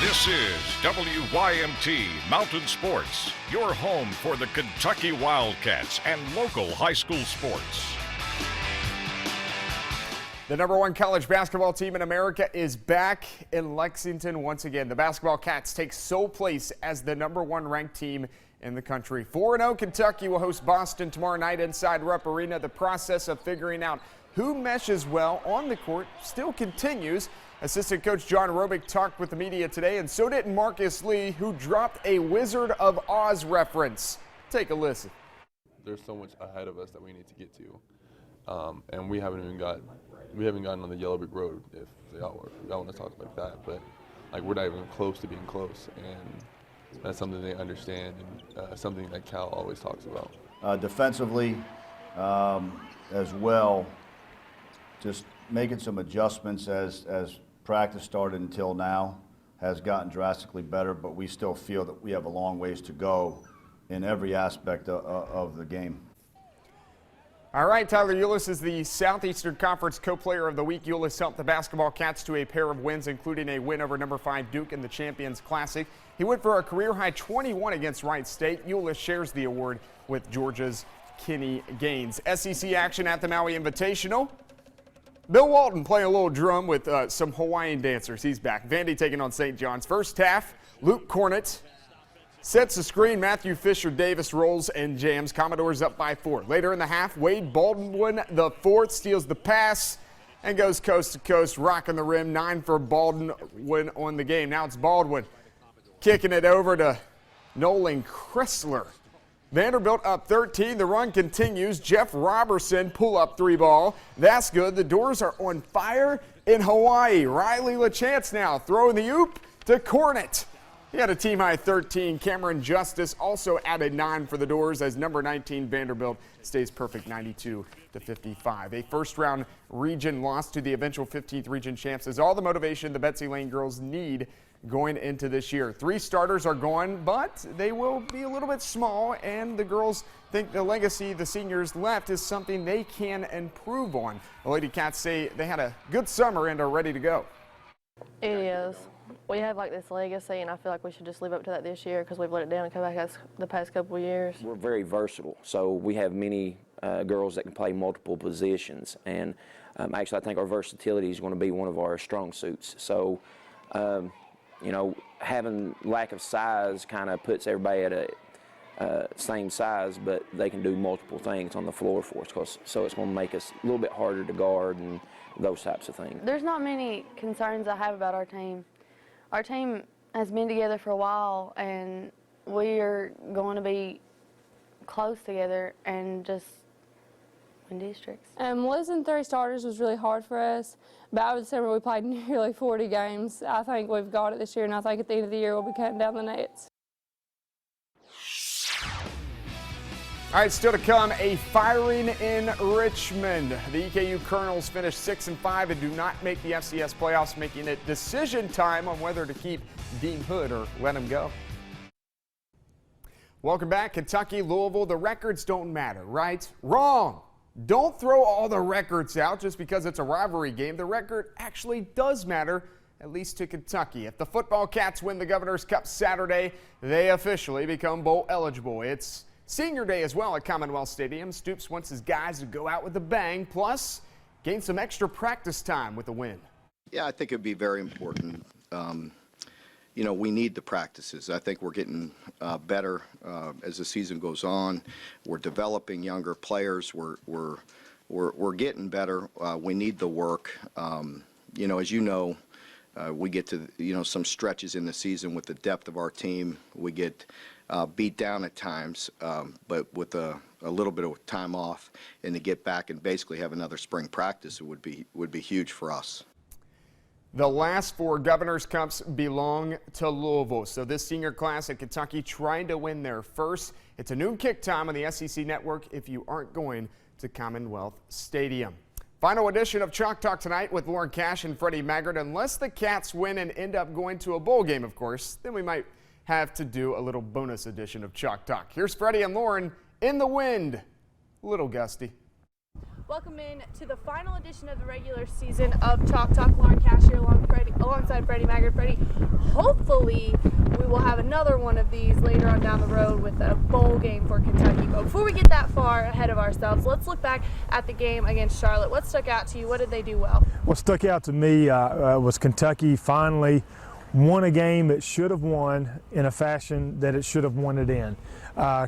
This is WYMT Mountain Sports, your home for the Kentucky Wildcats and local high school sports. The #1 college basketball team in America is back in Lexington once again. The Basketball Cats take sole place as the #1 ranked team in the country. 4-0 Kentucky will host Boston tomorrow night inside Rupp Arena. The process of figuring out who meshes well on the court still continues. Assistant coach John Robic talked with the media today, and so did Marcus Lee, who dropped a Wizard of Oz reference. Take a listen. There's so much ahead of us that we need to get to, and we haven't gotten on the yellow brick road. If y'all want to talk like that, but like we're not even close to being close, and that's something they understand, and something that Cal always talks about. Defensively, as well, just making some adjustments as practice started until now has gotten drastically better, but we still feel that we have a long ways to go in every aspect of the game. All right, Tyler Eulis is the Southeastern Conference Co-Player of the Week. Eulis helped the Basketball Cats to a pair of wins, including a win over #5 Duke in the Champions Classic. He went for a career-high 21 against Wright State. Eulis shares the award with Georgia's Kenny Gaines. SEC action at the Maui Invitational. Bill Walton playing a little drum with some Hawaiian dancers. He's back. Vandy taking on St. John's. First half, Luke Cornett sets the screen. Matthew Fisher-Davis rolls and jams. Commodores up by 4. Later in the half, Wade Baldwin the fourth steals the pass and goes coast to coast, rocking the rim. 9 for Baldwin on the game. Now it's Baldwin kicking it over to Nolan Chrysler. Vanderbilt up 13. The run continues. Jeff Robertson pull-up 3 ball. That's good. The doors are on fire in Hawaii. Riley LaChance now throwing the oop to Cornett. He had a team-high 13. Cameron Justice also added 9 for the Doors as number 19 Vanderbilt stays perfect 92-55. A first-round region loss to the eventual 15th region champs is all the motivation the Betsy Lane girls need going into this year. 3 starters are gone, but they will be a little bit small, and the girls think the legacy the seniors left is something they can improve on. The Lady Cats say they had a good summer and are ready to go. It is. We have like this legacy, and I feel like we should just live up to that this year because we've let it down and come back the past couple of years. We're very versatile, so we have many girls that can play multiple positions, and actually I think our versatility is going to be one of our strong suits. So you know, having lack of size kind of puts everybody at a same size, but they can do multiple things on the floor for us, so it's going to make us a little bit harder to guard and those types of things. There's not many concerns I have about our team. Our team has been together for a while, and we are going to be close together and just win districts. Losing 3 starters was really hard for us, but I would say we played nearly 40 games. I think we've got it this year, and I think at the end of the year we'll be cutting down the nets. All right, still to come, a firing in Richmond. The EKU Colonels finished 6-5 and do not make the FCS playoffs, making it decision time on whether to keep Dean Hood or let him go. Welcome back, Kentucky, Louisville. The records don't matter, right? Wrong. Don't throw all the records out just because it's a rivalry game. The record actually does matter, at least to Kentucky. If the football Cats win the Governor's Cup Saturday, they officially become bowl eligible. It's Senior Day as well at Commonwealth Stadium. Stoops wants his guys to go out with a bang, plus gain some extra practice time with a win. Yeah, I think it'd be very important. You know, we need the practices. I think we're getting better as the season goes on. We're developing younger players. We're getting better. We need the work. You know, as you know, we get to some stretches in the season with the depth of our team. We get beat down at times, but with a little bit of time off and to get back and basically have another spring practice, it would be huge for us. The last 4 Governor's Cups belong to Louisville. So this senior class at Kentucky trying to win their first. It's a noon kick time on the SEC Network if you aren't going to Commonwealth Stadium. Final edition of Chalk Talk tonight with Lauren Cash and Freddie Maggard. Unless the Cats win and end up going to a bowl game, of course, then we might have to do a little bonus edition of Chalk Talk. Here's Freddie and Lauren in the wind. A little gusty. Welcome in to the final edition of the regular season of Chalk Talk. Lauren Cash here alongside Freddie Maggard. Freddie, hopefully hopefully we will have another one of these later on down the road with a bowl game for Kentucky. But before we get that far ahead of ourselves, let's look back at the game against Charlotte. What stuck out to you? What did they do well? What stuck out to me was Kentucky finally won a game it should have won in a fashion that it should have won it in.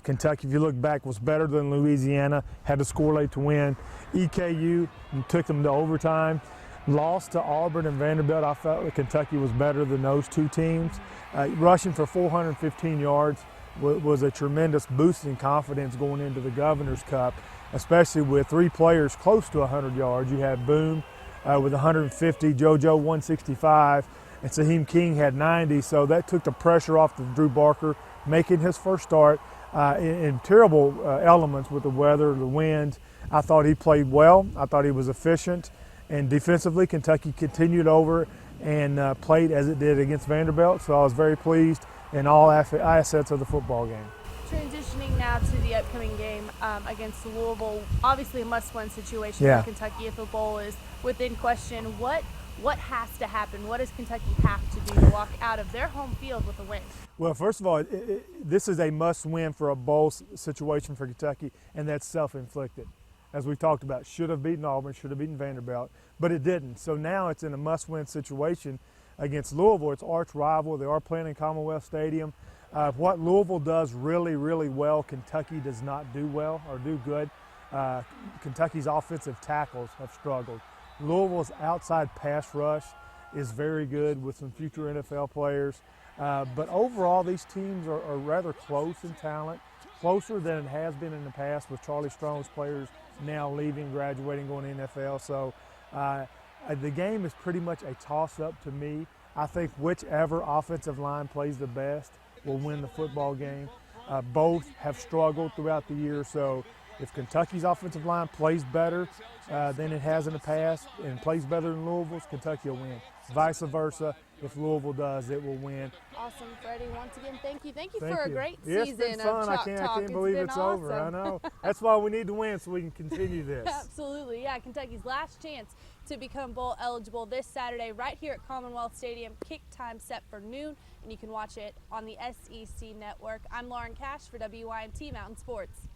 Kentucky, if you look back, was better than Louisiana, had to score late to win. EKU took them to overtime. Lost to Auburn and Vanderbilt. I felt that Kentucky was better than those two teams. Rushing for 415 yards was a tremendous boost in confidence going into the Governor's Cup, especially with three players close to 100 yards. You had Boone with 150, JoJo 165, and Saheem King had 90, so that took the pressure off of Drew Barker, making his first start in terrible elements with the weather, the wind. I thought he played well. I thought he was efficient. And defensively, Kentucky continued over and played as it did against Vanderbilt, so I was very pleased in all assets of the football game. Transitioning now to the upcoming game against Louisville, obviously a must-win situation for Kentucky if a bowl is within question. What has to happen? What does Kentucky have to do to walk out of their home field with a win? Well, first of all, this is a must-win for a bowl situation for Kentucky, and that's self-inflicted. As we talked about, should have beaten Auburn, should have beaten Vanderbilt, but it didn't. So now it's in a must-win situation against Louisville. It's arch rival. They are playing in Commonwealth Stadium. What Louisville does really, really well, Kentucky does not do well or do good. Kentucky's offensive tackles have struggled. Louisville's outside pass rush is very good with some future NFL players. But overall, these teams are rather close in talent, closer than it has been in the past with Charlie Strong's players now leaving, graduating, going to NFL. So the game is pretty much a toss-up to me. I think whichever offensive line plays the best will win the football game. Both have struggled throughout the year, so if Kentucky's offensive line plays better than it has in the past and plays better than Louisville's, Kentucky will win. Vice versa, if Louisville does, it will win. Awesome, Freddie. Once again, thank you. Thank you for a great It's season been fun. of Chalk I Talk. can't believe it's awesome. over. I know. That's why we need to win so we can continue this. Absolutely, yeah. Kentucky's last chance to become bowl eligible this Saturday right here at Commonwealth Stadium. Kick time set for noon, and you can watch it on the SEC Network. I'm Lauren Cash for WYMT Mountain Sports.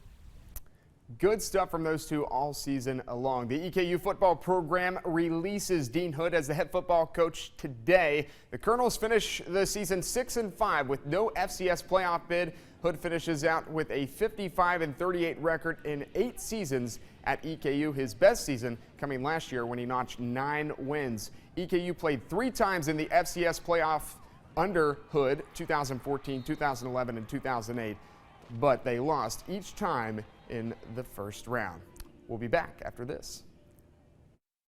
Good stuff from those two all season long. The EKU football program releases Dean Hood as the head football coach today. The Colonels finish the season 6-5 with no FCS playoff bid. Hood finishes out with a 55-38 record in 8 seasons at EKU. His best season coming last year when he notched 9 wins. EKU played 3 times in the FCS playoff under Hood, 2014, 2011, and 2008, but they lost each time in the first round. We'll be back after this.